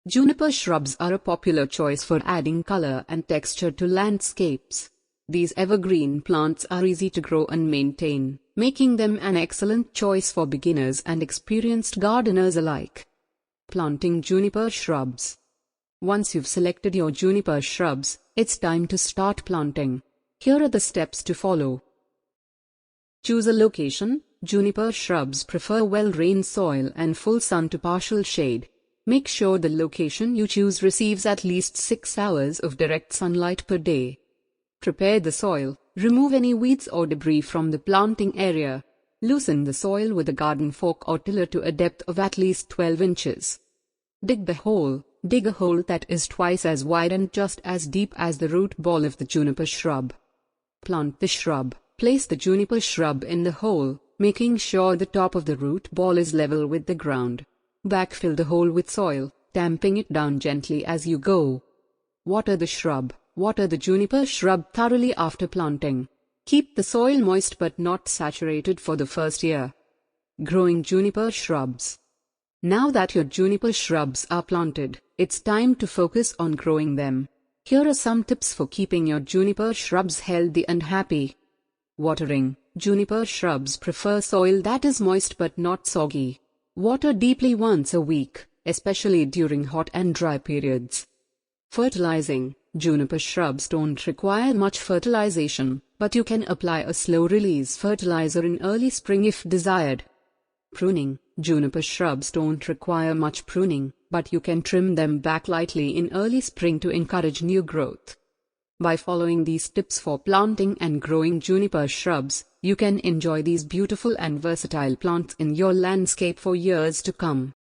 Juniper shrubs are a popular choice for adding color and texture to landscapes. These evergreen plants are easy to grow and maintain, making them an excellent choice for beginners and experienced gardeners alike. Planting juniper shrubs. Once you've selected your juniper shrubs, it's time to start planting. Here are the steps to follow. Choose a location. Juniper shrubs prefer well-drained soil and full sun to partial shade. Make sure the location you choose receives at least 6 hours of direct sunlight per day. Prepare the soil. Remove any weeds or debris from the planting area. Loosen the soil with a garden fork or tiller to a depth of at least 12 inches. Dig the hole. Dig a hole that is twice as wide and just as deep as the root ball of the juniper shrub. Plant the shrub. Place the juniper shrub in the hole, making sure the top of the root ball is level with the ground. Backfill the hole with soil, tamping it down gently as you go. Water the shrub. Water the juniper shrub thoroughly after planting. Keep the soil moist but not saturated for the first year. Growing juniper shrubs. Now that your juniper shrubs are planted, it's time to focus on growing them. Here are some tips for keeping your juniper shrubs healthy and happy. Watering. Juniper shrubs prefer soil that is moist but not soggy. Water deeply once a week, especially during hot and dry periods. Fertilizing. Juniper shrubs don't require much fertilization, but you can apply a slow-release fertilizer in early spring if desired. Pruning. Juniper shrubs don't require much pruning, but you can trim them back lightly in early spring to encourage new growth. By following these tips for planting and growing juniper shrubs, you can enjoy these beautiful and versatile plants in your landscape for years to come.